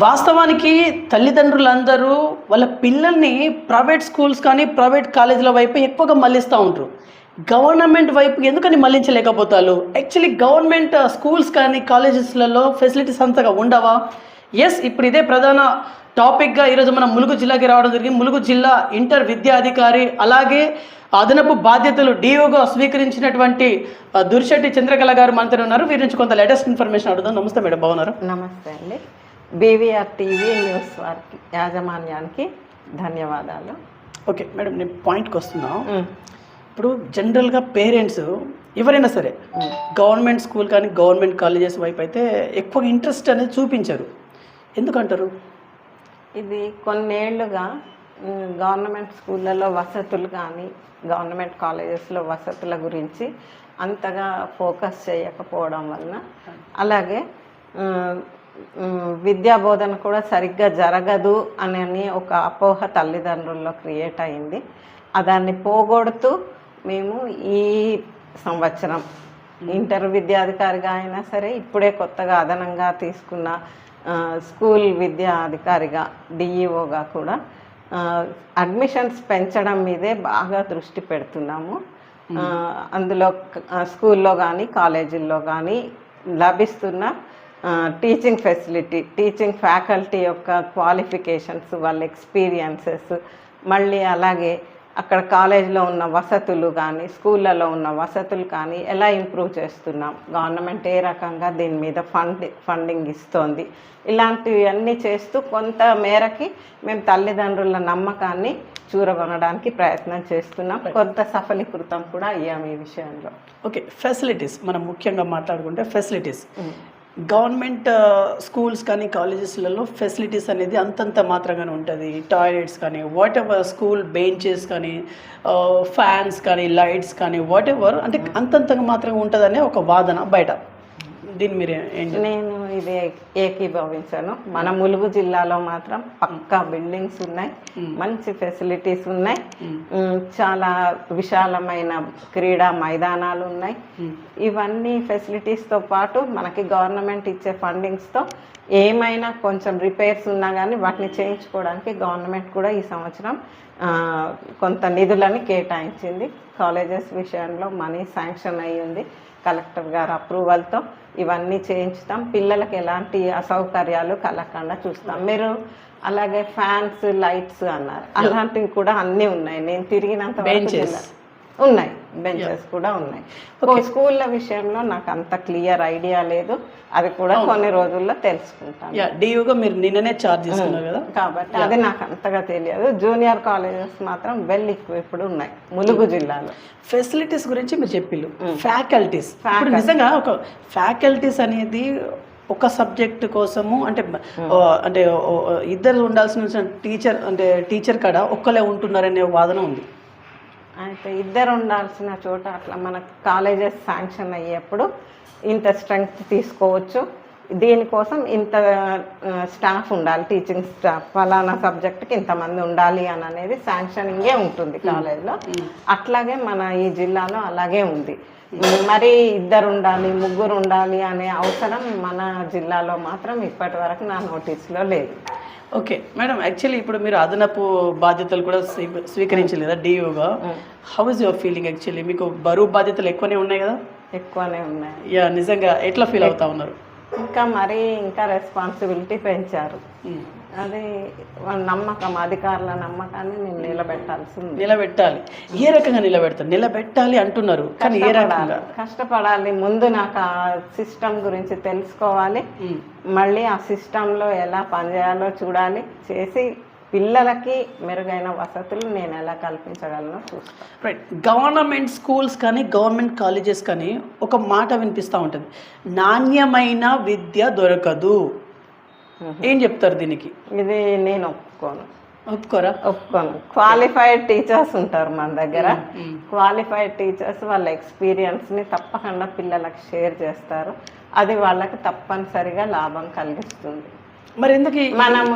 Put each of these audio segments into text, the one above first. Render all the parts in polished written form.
వాస్తవానికి తల్లిదండ్రులందరూ వాళ్ళ పిల్లల్ని ప్రైవేట్ స్కూల్స్ కానీ ప్రైవేట్ కాలేజీల వైపు ఎక్కువగా మళ్ళిస్తూ ఉంటారు. గవర్నమెంట్ వైపు ఎందుకని మళ్ళించలేకపోతారు? యాక్చువల్లీ గవర్నమెంట్ స్కూల్స్ కానీ కాలేజెస్లలో ఫెసిలిటీస్ అంతగా ఉండవా? ఇప్పుడు ఇదే ప్రధాన టాపిక్గా ఈరోజు మనం ములుగు జిల్లాకి రావడం జరిగింది. ములుగు జిల్లా ఇంటర్ విద్యాధికారి అలాగే అదనపు బాధ్యతలు డిఓగా స్వీకరించినటువంటి దుర్శెట్టి చంద్రకళ గారు మనతో ఉన్నారు. వీరి నుంచి కొంత లేటెస్ట్ ఇన్ఫర్మేషన్ అడుగుదాం. నమస్తే మేడం, బాగున్నారు? నమస్తే అండి. బీవీఆర్ టీవీ న్యూస్ వారికి యాజమాన్యానికి ధన్యవాదాలు. ఓకే మేడం, నేను పాయింట్కి వస్తున్నాం. ఇప్పుడు జనరల్గా పేరెంట్స్ ఎవరైనా సరే గవర్నమెంట్ స్కూల్ కానీ గవర్నమెంట్ కాలేజెస్ వైపు అయితే ఎక్కువ ఇంట్రెస్ట్ అనేది చూపించరు. ఎందుకంటారు? ఇది కొన్నేళ్లుగా గవర్నమెంట్ స్కూళ్ళలో వసతులు కానీ గవర్నమెంట్ కాలేజెస్లో వసతుల గురించి అంతగా ఫోకస్ చేయకపోవడం వలన, అలాగే విద్యా బోధన కూడా సరిగ్గా జరగదు అని ఒక అపోహ తల్లిదండ్రుల్లో క్రియేట్ అయింది. దాన్ని పోగొడుతూ మేము ఈ సంవత్సరం ఇంటర్ విద్యాధికారిగా అయినా సరే, ఇప్పుడే కొత్తగా అదనంగా తీసుకున్న స్కూల్ విద్యాధికారిగా డిఈఓగా కూడా అడ్మిషన్స్ పెంచడం మీదే బాగా దృష్టి పెడుతున్నాము. అందులో స్కూల్లో కానీ కాలేజీల్లో కానీ లభిస్తున్న టీచింగ్ ఫెసిలిటీ, టీచింగ్ ఫ్యాకల్టీ యొక్క క్వాలిఫికేషన్స్, వాళ్ళ ఎక్స్పీరియన్సెస్, మళ్ళీ అలాగే అక్కడ కాలేజీలో ఉన్న వసతులు కానీ స్కూళ్ళలో ఉన్న వసతులు కానీ ఎలా ఇంప్రూవ్ చేస్తున్నాం, గవర్నమెంట్ ఏ రకంగా దీని మీద ఫండింగ్ ఇస్తోంది, ఇలాంటివన్నీ చేస్తూ కొంత మేరకి మేము తల్లిదండ్రుల నమ్మకాన్ని చూరగొనడానికి ప్రయత్నం చేస్తున్నాం. కొంత సఫలీకృతం కూడా అయ్యాము ఈ విషయంలో. ఓకే, ఫెసిలిటీస్ మనం ముఖ్యంగా మాట్లాడుకుంటే ఫెసిలిటీస్ గవర్నమెంట్ స్కూల్స్ కానీ కాలేజెస్లలో ఫెసిలిటీస్ అనేది అంతంత మాత్రంగానే ఉంటుంది. టాయిలెట్స్ కానీ వాట్ ఎవర్, స్కూల్ బెంచెస్ కానీ ఫ్యాన్స్ కానీ లైట్స్ కానీ వాట్ ఎవర్, అంటే అంతంతగా మాత్రంగా ఉంటుందనే ఒక వాదన బయట. దీన్ని మీరు నేను ఇది ఏకీభవించాను. మన ములుగు జిల్లాలో మాత్రం పక్కా బిల్డింగ్స్ ఉన్నాయి, మంచి ఫెసిలిటీస్ ఉన్నాయి, చాలా విశాలమైన క్రీడా మైదానాలు ఉన్నాయి. ఇవన్నీ ఫెసిలిటీస్తో పాటు మనకి గవర్నమెంట్ ఇచ్చే ఫండింగ్స్తో ఏమైనా కొంచెం రిపేర్స్ ఉన్నా కానీ వాటిని చేయించుకోవడానికి గవర్నమెంట్ కూడా ఈ సంవత్సరం కొంత నిధులని కేటాయించింది. కాలేజెస్ విషయంలో మనీ శాంక్షన్ అయ్యి ఉంది. కలెక్టర్ గారు అప్రూవల్తో ఇవన్నీ చేయించుతాం. పిల్లలకి ఎలాంటి అసౌకర్యాలు కలగకుండా చూస్తాం. మీరు అలాగే ఫ్యాన్స్, లైట్స్ అన్నారు, అలాంటివి కూడా అన్నీ ఉన్నాయి. నేను తిరిగినంత ఉన్నాయి, బెంచెస్ కూడా ఉన్నాయి. స్కూళ్ళ విషయంలో నాకు అంత క్లియర్ ఐడియా లేదు, అది కూడా కొన్ని రోజుల్లో తెలుసుకుంటాను. డియూగా మీరు నిన్ననే చార్జ్ చేసుకున్నారు కదా, కాబట్టి అది నాకు అంతగా తెలియదు. జూనియర్ కాలేజెస్ మాత్రం వెల్ ఈక్విప్డ్ ఉన్నాయి ములుగు జిల్లాలో. ఫెసిలిటీస్ గురించి మీరు చెప్పిల్లు, ఫ్యాకల్టీస్ నిజంగా ఒక ఫ్యాకల్టీస్ అనేది ఒక సబ్జెక్ట్ కోసము అంటే అంటే ఇద్దరు ఉండాల్సిన టీచర్ కాడ ఒక్కలే ఉంటున్నారనే వాదన ఉంది. అయితే ఇద్దరు ఉండాల్సిన చోట అట్లా మన కాలేజెస్ శాంక్షన్ అయ్యేప్పుడు ఇంత స్ట్రెంగ్త్ తీసుకోవచ్చు, దీనికోసం ఇంత స్టాఫ్ ఉండాలి, టీచింగ్ స్టాఫ్ ఫలానా సబ్జెక్ట్కి ఇంతమంది ఉండాలి అని అనేది శాంక్షనింగే ఉంటుంది కాలేజ్లో. అట్లాగే మన ఈ జిల్లాలో అలాగే ఉంది. మరి ఇద్దరు ఉండాలి, ముగ్గురు ఉండాలి అనే అవసరం మన జిల్లాలో మాత్రం ఇప్పటి వరకు నా నోటీస్లో లేదు. ఓకే మేడం, యాక్చువల్లీ ఇప్పుడు మీరు అదనపు బాధ్యతలు కూడా స్వీకరించాలి కదా డిఓగా. How is your feeling? Actually మీకు బరువు బాధ్యతలు ఎక్కువనే ఉన్నాయి కదా? ఎక్కువనే ఉన్నాయి. నిజంగా ఎట్లా ఫీల్ అవుతా ఉన్నారు? ఇంకా రెస్పాన్సిబిలిటీ పెంచారు. అది నమ్మకం, అధికారుల నమ్మకాన్ని నేను నిలబెట్టాలి. ఏ రకంగా నిలబెట్టాలి అంటున్నారు, కానీ ఏ రకంగా? కష్టపడాలి. ముందు నాకు ఆ సిస్టమ్ గురించి తెలుసుకోవాలి, మళ్ళీ ఆ సిస్టంలో ఎలా పనిచేయాలో చూడాలి, చేసి పిల్లలకి మెరుగైన వసతులు నేను ఎలా కల్పించగలను చూస్తాను. రైట్. గవర్నమెంట్ స్కూల్స్ కానీ గవర్నమెంట్ కాలేజెస్ కానీ ఒక మాట వినిపిస్తూ ఉంటుంది, నాణ్యమైన విద్య దొరకదు. ఏం చెప్తారు దీనికి? ఇది నేను ఒప్పుకోరా? ఒప్పుకోను. క్వాలిఫైడ్ టీచర్స్ ఉంటారు మన దగ్గర. క్వాలిఫైడ్ టీచర్స్ వాళ్ళ ఎక్స్పీరియన్స్ని తప్పకుండా పిల్లలకు షేర్ చేస్తారు. అది వాళ్ళకి తప్పనిసరిగా లాభం కలిగిస్తుంది. మరి ఎందుకు మనం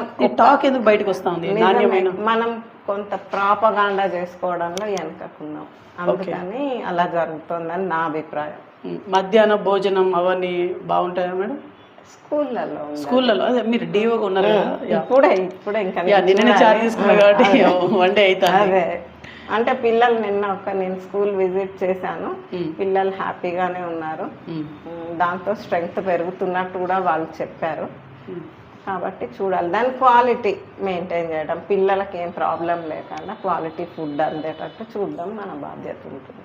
టాక్ ఎందుకు బయటకు వస్తుంది? మనం కొంత ప్రాపగాండా చేసుకోవడంలో వెనకకున్నాం, అందుకని అలా జరుగుతుందని నా అభిప్రాయం. మధ్యాహ్న భోజనం అవన్నీ బాగుంటాయా మేడం? స్కూళ్ళలో స్కూళ్ళలో అదే మీరు డిఓగా ఉన్నారు కదా ఇప్పుడే ఇంకా నిన్ననే చార్జ్ తీసుకున్నా కాబట్టి వన్ డే అవుతుంది. అదే అంటే పిల్లలు నిన్న నేను స్కూల్ విజిట్ చేశాను, పిల్లలు హ్యాపీగానే ఉన్నారు, దాంతో స్ట్రెంగ్త్ పెరుగుతున్నట్టు కూడా వాళ్ళు చెప్పారు. కాబట్టి చూడాలి, దాని క్వాలిటీ మెయింటైన్ చేయడం, పిల్లలకి ఏం ప్రాబ్లం లేకుండా క్వాలిటీ ఫుడ్ అందేటట్టు చూడడం మన బాధ్యత ఉంటుంది.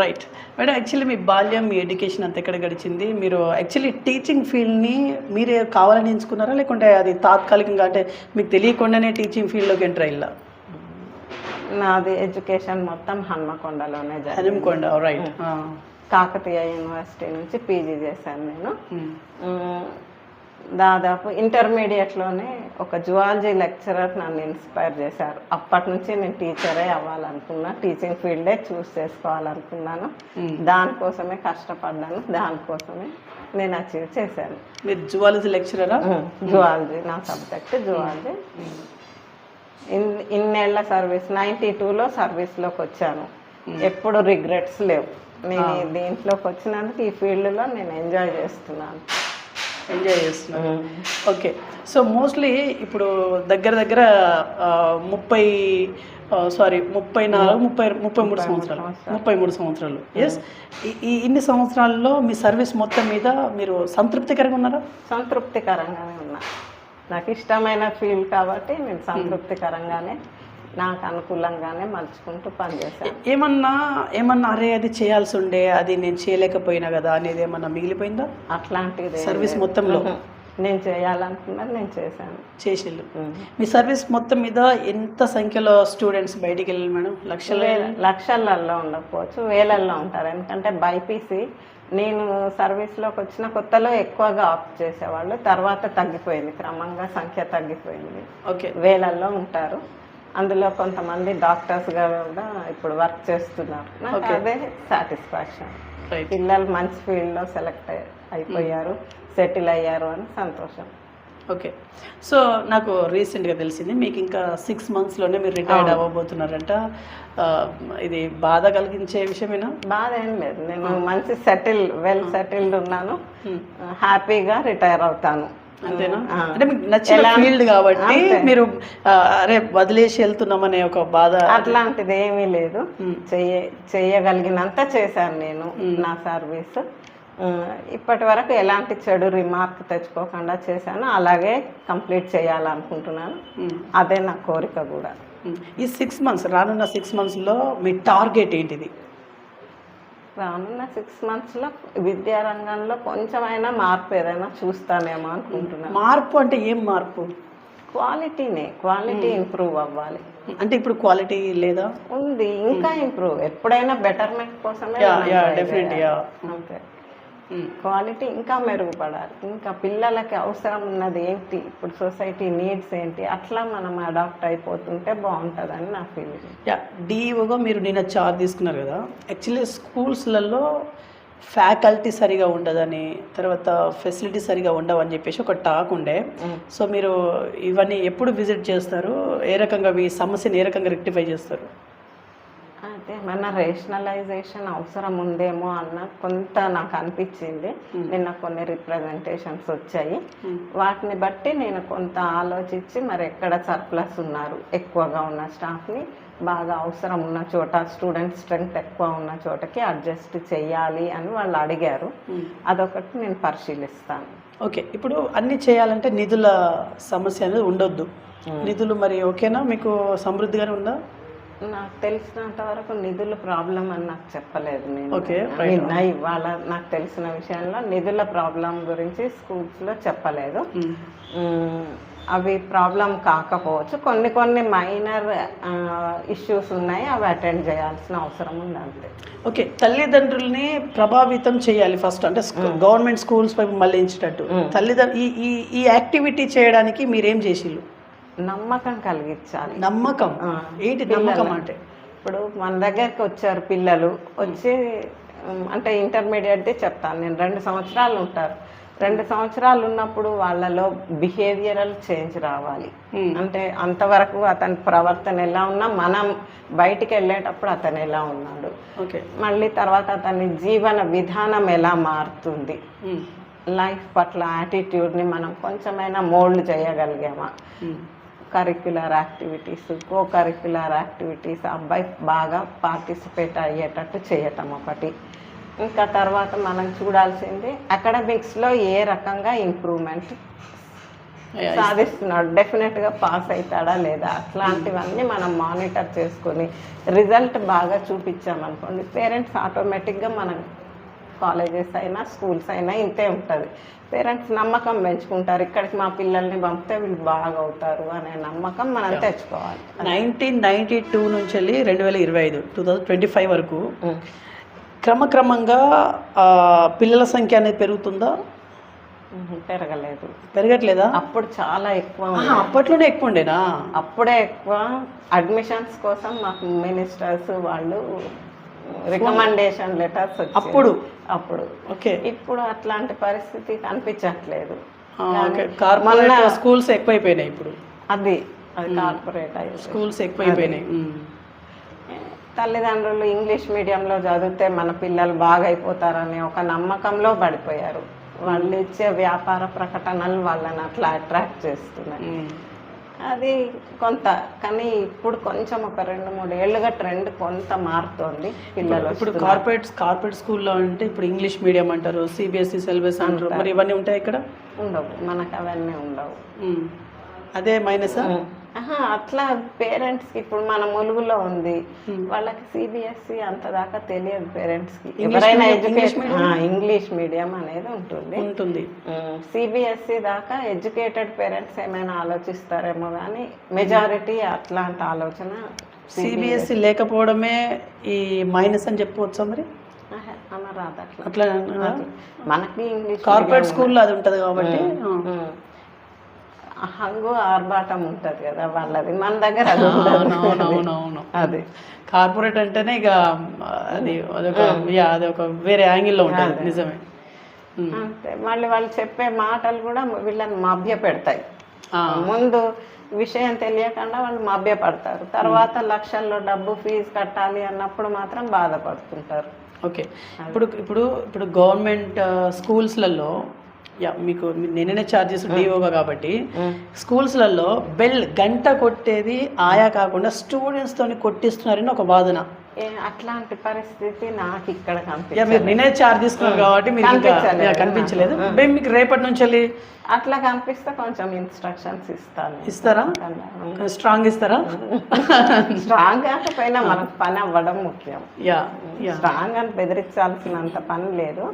రైట్ మేడం, యాక్చువల్లీ మీ బాల్యం మీ ఎడ్యుకేషన్ అంతా ఎక్కడ గడిచింది? మీరు యాక్చువల్లీ టీచింగ్ ఫీల్డ్ని మీరే కావాలని ఎంచుకున్నారా, లేకుంటే అది తాత్కాలికంగా అంటే మీకు తెలియకుండానే టీచింగ్ ఫీల్డ్లోకి ఎంటర్ అయ్యిందా? నాది ఎడ్యుకేషన్ మొత్తం హన్మకొండలోనే జరిగింది. హన్మకొండ, రైట్. కాకతీయ యూనివర్సిటీ నుంచి పీజీ చేశాను నేను. దాదాపు ఇంటర్మీడియట్లోనే ఒక జువాలజీ లెక్చరర్ నన్ను ఇన్స్పైర్ చేశారు. అప్పటి నుంచి నేను టీచరే అవ్వాలనుకున్నా, టీచింగ్ ఫీల్డే చూస్ చేసుకోవాలనుకున్నాను, దానికోసమే కష్టపడ్డాను, దానికోసమే నేను అచీవ్ చేశాను. మీరు జువాలజీ లెక్చరరా? జువాలజీ నా సబ్జెక్ట్ జువాలజీ. ఇన్నేళ్ల సర్వీస్, 92లో సర్వీస్లోకి వచ్చాను. ఎప్పుడు రిగ్రెట్స్ లేవు. నేను దీంట్లోకి వచ్చినందుకు ఈ ఫీల్డ్లో నేను ఎంజాయ్ చేస్తున్నాను. ఓకే. సో మోస్ట్లీ ఇప్పుడు దగ్గర 33 సంవత్సరాలు. ఎస్, ఈ ఇన్ని సంవత్సరాల్లో మీ సర్వీస్ మొత్తం మీద మీరు సంతృప్తికరంగా ఉన్నారా? సంతృప్తికరంగానే ఉన్నా. నాకు ఇష్టమైన ఫీల్డ్ కాబట్టి నేను సంతృప్తికరంగానే, నాకు అనుకూలంగానే మలుచుకుంటూ పనిచేశాను. ఏమన్నా అరే అది చేయాల్సి ఉండే, అది నేను చేయలేకపోయినా కదా అనేది ఏమన్నా మిగిలిపోయిందా? అట్లాంటిది సర్వీస్ మొత్తంలో నేను చేయాలనుకున్నది నేను చేశాను. మీ సర్వీస్ మొత్తం మీద ఎంత సంఖ్యలో స్టూడెంట్స్ బయటికి వెళ్ళాలి మేడం? లక్షలలో ఉండకపోవచ్చు, వేలల్లో ఉంటారు. ఎందుకంటే బైపీసీ నేను సర్వీస్లోకి వచ్చిన కొత్తలో ఎక్కువగా ఆప్ట్ చేసేవాళ్ళు, తర్వాత తగ్గిపోయింది, క్రమంగా సంఖ్య తగ్గిపోయింది. ఓకే, వేలల్లో ఉంటారు. అందులో కొంతమంది డాక్టర్స్గా కూడా ఇప్పుడు వర్క్ చేస్తున్నారు. నాకు అదే సాటిస్ఫాక్షన్. పిల్లలు మంచి ఫీల్డ్లో సెలెక్ట్ అయిపోయారు, సెటిల్ అయ్యారు అని సంతోషం. ఓకే. సో నాకు రీసెంట్గా తెలిసింది మీకు ఇంకా 6 monthsలోనే మీరు రిటైర్డ్ అవ్వబోతున్నారంట. ఇది బాధ కలిగించే విషయమేనా? బాధ ఏం లేదు, నేను మంచి వెల్ సెటిల్డ్ ఉన్నాను, హ్యాపీగా రిటైర్ అవుతాను. అంతేనా? అంటే మీకు నచ్చిన ఫీల్డ్ కాబట్టి మీరు అరే వదిలేసి వెళ్తున్నామనే ఒక బాధ అట్లాంటిది ఏమీ లేదు. చేయగలిగినంత చేశాను నేను నా సర్వీస్. ఇప్పటి వరకు ఎలాంటి చెడు రిమార్క్ తెచ్చుకోకుండా చేశాను, అలాగే కంప్లీట్ చేయాలనుకుంటున్నాను. అదే నా కోరిక కూడా. ఈ 6 months, రానున్న 6 monthsలో మీ టార్గెట్ ఏంటిది? రానున్న 6 monthsలో విద్యారంగంలో కొంచెమైనా మార్పు ఏదైనా చూస్తానేమో అనుకుంటున్నాను. మార్పు అంటే ఏం మార్పు? క్వాలిటీ ఇంప్రూవ్ అవ్వాలి. అంటే ఇప్పుడు క్వాలిటీ లేదా? ఉంది, ఇంకా ఇంప్రూవ్, ఎప్పుడైనా బెటర్మెంట్ కోసమే. అంతే, క్వాలిటీ ఇంకా మెరుగుపడాలి. ఇంకా పిల్లలకి అవసరం ఉన్నది ఏంటి, ఇప్పుడు సొసైటీ నీడ్స్ ఏంటి, అట్లా మనం అడాప్ట్ అయిపోతుంటే బాగుంటుందని నా ఫీలింగ్. డిఈఓగా మీరు నిన్న చార్జ్ తీసుకున్నారు కదా, యాక్చువల్లీ స్కూల్స్లలో ఫ్యాకల్టీ సరిగా ఉండదని, తర్వాత ఫెసిలిటీ సరిగా ఉండవని చెప్పేసి ఒక టాక్ ఉండే. సో మీరు ఇవన్నీ ఎప్పుడు విజిట్ చేస్తారు, ఏ రకంగా ఈ సమస్యను ఏ రకంగా రెక్టిఫై చేస్తారు? అయితే మన రేషనలైజేషన్ అవసరం ఉందేమో అన్న కొంత నాకు అనిపించింది. నిన్న కొన్ని రిప్రజెంటేషన్స్ వచ్చాయి, వాటిని బట్టి నేను కొంత ఆలోచించి మరి ఎక్కడ సర్ప్లస్ ఉన్నారు, ఎక్కువగా ఉన్న స్టాఫ్ని బాగా అవసరం ఉన్న చోట, స్టూడెంట్ స్ట్రెంగ్త్ ఎక్కువ ఉన్న చోటకి అడ్జస్ట్ చెయ్యాలి అని వాళ్ళు అడిగారు. అదొకటి నేను పరిశీలిస్తాను. ఓకే, ఇప్పుడు అన్నీ చేయాలంటే నిధుల సమస్య అనేది ఉండొద్దు. నిధులు మరి ఓకేనా, మీకు సమృద్ధిగానే ఉందా? నాకు తెలిసినంత వరకు నిధుల ప్రాబ్లం అని నాకు చెప్పలేదు. నేను ఇవాళ నాకు తెలిసిన విషయంలో నిధుల ప్రాబ్లం గురించి స్కూల్స్లో చెప్పలేదు. అవి ప్రాబ్లం కాకపోవచ్చు, కొన్ని మైనర్ ఇష్యూస్ ఉన్నాయి, అవి అటెండ్ చేయాల్సిన అవసరం ఉంది అంతే. ఓకే, తల్లిదండ్రుల్ని ప్రభావితం చేయాలి ఫస్ట్, అంటే గవర్నమెంట్ స్కూల్స్ వైపు మళ్ళించేటట్టు తల్లిదండ్రులు ఈ యాక్టివిటీ చేయడానికి మీరేం చేసిళ్ళు? నమ్మకం కలిగించాలి. నమ్మకం ఏంటి? నమ్మకం అంటే ఇప్పుడు మన దగ్గరికి వచ్చారు పిల్లలు, వచ్చి అంటే ఇంటర్మీడియట్దే చెప్తాను నేను, 2 సంవత్సరాలు ఉంటారు. 2 సంవత్సరాలు ఉన్నప్పుడు వాళ్ళలో బిహేవియరల్ చేంజ్ రావాలి. అంటే అంతవరకు అతని ప్రవర్తన ఎలా ఉన్నా, మనం బయటికి వెళ్ళేటప్పుడు అతను ఎలా ఉన్నాడు, మళ్ళీ తర్వాత అతని జీవన విధానం ఎలా మారుతుంది, లైఫ్ పట్ల యాటిట్యూడ్ని మనం కొంచెమైనా మోల్డ్ చేయగలిగామా, curricular activities, co curricular activities అబ్బాయి బాగా పార్టిసిపేట్ అయ్యేటట్టు చేయటం ఒకటి. ఇంకా తర్వాత మనం చూడాల్సింది అకాడమిక్స్లో ఏ రకంగా ఇంప్రూవ్మెంట్ సాధిస్తున్నాడు, డెఫినెట్గా పాస్ అవుతాడా లేదా, అట్లాంటివన్నీ మనం మానిటర్ చేసుకొని రిజల్ట్ బాగా చూపించామనుకోండి, పేరెంట్స్ ఆటోమేటిక్గా మనం కాలేజెస్ అయినా స్కూల్స్ అయినా ఇంతే ఉంటుంది, పేరెంట్స్ నమ్మకం పెంచుకుంటారు, ఇక్కడికి మా పిల్లల్ని పంపితే వీళ్ళు బాగా అవుతారు అనే నమ్మకం మనం తెచ్చుకోవాలి. 1992 నుంచి వెళ్ళి 2025 2025 వరకు క్రమక్రమంగా పిల్లల సంఖ్య అనేది పెరుగుతుందా? పెరగలేదు. పెరగట్లేదా? అప్పుడు చాలా ఎక్కువ, అప్పట్లోనే ఎక్కువ ఉండేనా? అప్పుడే ఎక్కువ. అడ్మిషన్స్ కోసం మాకు మినిస్టర్స్ వాళ్ళు రికమెండేషన్ లెటర్స్ అప్పుడు ఓకే. ఇప్పుడు అట్లాంటి పరిస్థితి కనిపించట్లేదు. కార్పొరేట్ స్కూల్స్ ఎక్కువైపోయినాయి ఇప్పుడు. అది కార్పొరేట్ స్కూల్స్ ఎక్కువైపోయినాయి. తల్లిదండ్రులు ఇంగ్లీష్ మీడియంలో చదివితే మన పిల్లలు బాగా అయిపోతారని ఒక నమ్మకంలో పడిపోయారు. వాళ్ళు ఇచ్చే వ్యాపార ప్రకటనలు వాళ్ళని అట్లా అట్రాక్ట్ చేస్తున్నాయి. అది కొంత, కానీ ఇప్పుడు కొంచెం ఒక 2-3 ఏళ్ళుగా ట్రెండ్ కొంత మారుతోంది. పిల్లలు ఇప్పుడు కార్పొరేట్ స్కూల్లో అంటే ఇప్పుడు ఇంగ్లీష్ మీడియం అంటారు, సిబిఎస్ఈ సిలబస్ అంటారు, మరి ఇవన్నీ ఉంటాయి ఇక్కడ? ఉండవు, మనకు అవన్నీ ఉండవు. అదే మైనస్. అట్లా పేరెంట్స్కి ఇప్పుడు మన ములుగులో ఉంది, వాళ్ళకి సిబిఎస్ఈ అంత దాకా తెలియదు పేరెంట్స్కి. ఎవరైనా ఎడ్యుకేషన్ ఇంగ్లీష్ మీడియం అనేది ఉంటుంది. సిబిఎస్ఈ దాకా ఎడ్యుకేటెడ్ పేరెంట్స్ ఏమైనా ఆలోచిస్తారేమో కానీ మెజారిటీ అట్లాంటి ఆలోచన. సిబిఎస్ఈ లేకపోవడమే ఈ మైనస్ అని చెప్పవచ్చా మరి? అనరాదు అట్లా. మనకి ఇంగ్లీష్ కార్పొరేట్ స్కూల్లో అది ఉంటుంది కాబట్టి హంగు ఆర్భాటం ఉంటుంది కదా వాళ్ళది, మన దగ్గర అది. అవునవునవును. అది కార్పొరేట్ అంటేనే ఇక అదొక వేరే యాంగిల్లో ఉంటుంది. నిజమే. అంతే. మళ్ళీ వాళ్ళు చెప్పే మాటలు కూడా వీళ్ళని మభ్య పెడతాయి. ముందు విషయం తెలియకుండా వాళ్ళు మభ్య పడతారు, తర్వాత లక్షల్లో డబ్బు ఫీజు కట్టాలి అన్నప్పుడు మాత్రం బాధపడుతుంటారు. ఓకే. ఇప్పుడు గవర్నమెంట్ స్కూల్స్లలో మీకు నేనే ఛార్జెస్ డిఓగా కాబట్టి స్కూల్స్లలో గంట కొట్టేది ఆయా కాకుండా స్టూడెంట్స్ తోని కొట్టిస్తున్నారని ఒక వాదన. అట్లాంటి పరిస్థితి నాకు ఇక్కడ మీరు నేనే ఛార్జ్ తీసుకున్నారు కాబట్టి మీకు కనిపించలేదు. మీకు రేపటి నుంచి వెళ్ళి అట్లా కనిపిస్తే కొంచెం ఇన్స్ట్రక్షన్స్ ఇస్తారా? స్ట్రాంగ్ ఇస్తారా? స్ట్రాంగ్ కాకపోయినా మనకు పని అవ్వడం ముఖ్యం. స్ట్రాంగ్ అని బెదిరించాల్సినంత పని లేదు,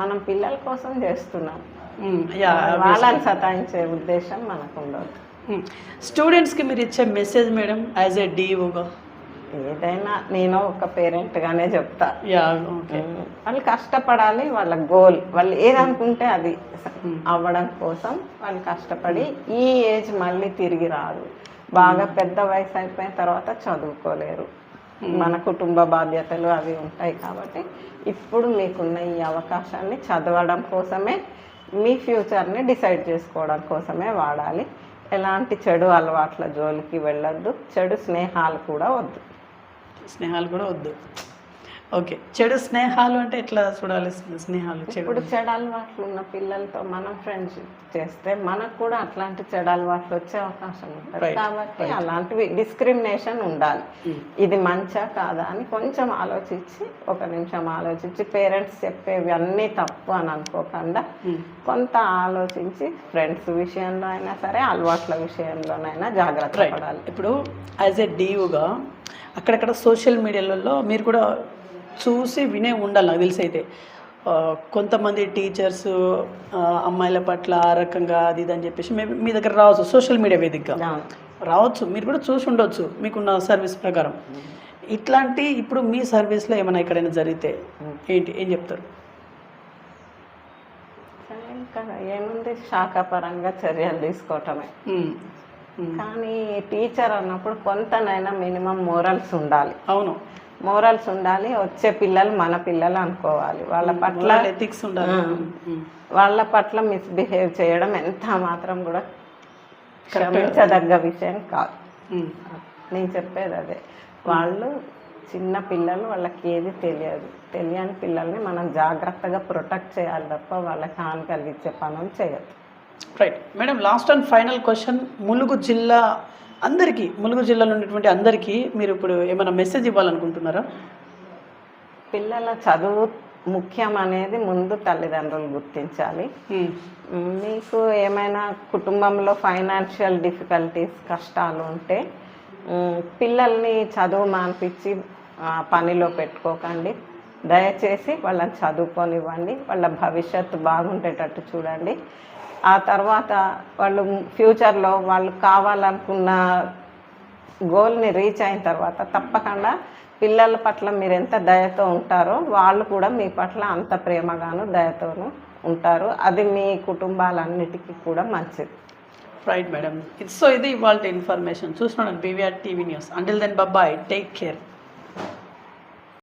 మనం పిల్లల కోసం చేస్తున్నాం, వాళ్ళని సతాయించే ఉద్దేశం మనకు ఉండదు. స్టూడెంట్స్కి మీరు ఇచ్చే మెసేజ్ మేడం యాజ్ ఏ డిఓగా? ఏదైనా నేను ఒక పేరెంట్గానే చెప్తా, వాళ్ళు కష్టపడాలి, వాళ్ళ గోల్ వాళ్ళు ఏదనుకుంటే అది అవ్వడం కోసం వాళ్ళు కష్టపడి, ఈ ఏజ్ మళ్ళీ తిరిగి రాదు, బాగా పెద్ద వయసు అయిపోయిన తర్వాత చదువుకోలేరు, మన కుటుంబ బాధ్యతలు అవి ఉంటాయి. కాబట్టి ఇప్పుడు మీకున్న ఈ అవకాశాన్ని చదవడం కోసమే, మీ ఫ్యూచర్ని డిసైడ్ చేసుకోవడం కోసమే వాడాలి. ఎలాంటి చెడు అలవాట్ల జోలికి వెళ్ళొద్దు, చెడు స్నేహాలు కూడా వద్దు. ఓకే. చెడు స్నేహాలు అంటే ఎట్లా చూడాలి? స్నేహాలు ఇప్పుడు చెడు అలవాట్లు ఉన్న పిల్లలతో మనం ఫ్రెండ్షిప్ చేస్తే మనకు కూడా అట్లాంటి చెడు అలవాట్లు వచ్చే అవకాశం ఉంటుంది. కాబట్టి అలాంటివి డిస్క్రిమినేషన్ ఉండాలి. ఇది మంచా కాదా అని కొంచెం ఆలోచించి, 1 నిమిషం ఆలోచించి, పేరెంట్స్ చెప్పేవి అన్నీ తప్పు అని అనుకోకుండా కొంత ఆలోచించి ఫ్రెండ్స్ విషయంలో అయినా సరే, అలవాట్ల విషయంలోనైనా జాగ్రత్త పడాలి. ఇప్పుడు యాజ్ ఏ డియూగా అక్కడక్కడ సోషల్ మీడియాలలో మీరు కూడా చూసి వినే ఉండాలి. నాకు తెలిసి అయితే కొంతమంది టీచర్స్ అమ్మాయిల పట్ల ఆ రకంగా అది ఇది అని చెప్పేసి మీ దగ్గర రావచ్చు, సోషల్ మీడియా వేదికగా రావచ్చు, మీరు కూడా చూసి ఉండొచ్చు మీకున్న సర్వీస్ ప్రకారం. ఇట్లాంటి ఇప్పుడు మీ సర్వీస్లో ఏమైనా ఎక్కడైనా జరిగితే ఏం చెప్తారు? ఇంకా ఏముంది, శాఖాపరంగా చర్యలు తీసుకోవటమే. కానీ టీచర్ అన్నప్పుడు కొంతనైనా మినిమం మోరల్స్ ఉండాలి. అవును, మోరల్స్ ఉండాలి. వచ్చే పిల్లలు మన పిల్లలు అనుకోవాలి, వాళ్ళ పట్ల ఎథిక్స్ ఉండాలి. వాళ్ళ పట్ల మిస్బిహేవ్ చేయడం ఎంత మాత్రం కూడా క్షమించదగ్గ విషయం కాదు. నేను చెప్పేది అదే. వాళ్ళు చిన్న పిల్లలు వాళ్ళకి ఏది తెలియని పిల్లల్ని మనం జాగ్రత్తగా ప్రొటెక్ట్ చేయాలి తప్ప వాళ్ళకి హాని కలిగించే పనులు చేయొద్దు. Right madam, last and final question. Mulugu జిల్లాలో ఉన్నటువంటి అందరికీ మీరు ఇప్పుడు ఏమైనా మెసేజ్ ఇవ్వాలనుకుంటున్నారా? పిల్లల చదువు ముఖ్యం అనేది ముందు తల్లిదండ్రులు గుర్తించాలి. మీకు ఏమైనా కుటుంబంలో ఫైనాన్షియల్ డిఫికల్టీస్, కష్టాలు ఉంటే పిల్లల్ని చదువు మానిపించి పనిలో పెట్టుకోకండి. దయచేసి వాళ్ళని చదువుకొనివ్వండి. వాళ్ళ భవిష్యత్తు బాగుండేటట్టు చూడండి. ఆ తర్వాత వాళ్ళు ఫ్యూచర్లో వాళ్ళు కావాలనుకున్న గోల్ని రీచ్ అయిన తర్వాత తప్పకుండా పిల్లల పట్ల మీరు ఎంత దయతో ఉంటారో వాళ్ళు కూడా మీ పట్ల అంత ప్రేమగాను దయతోనూ ఉంటారు. అది మీ కుటుంబాలన్నిటికీ కూడా మంచిది. రైట్ మేడం, ఇది ఇవాళ ఇన్ఫర్మేషన్. చూస్తున్నాను BVR TV news. Until then bye, take care.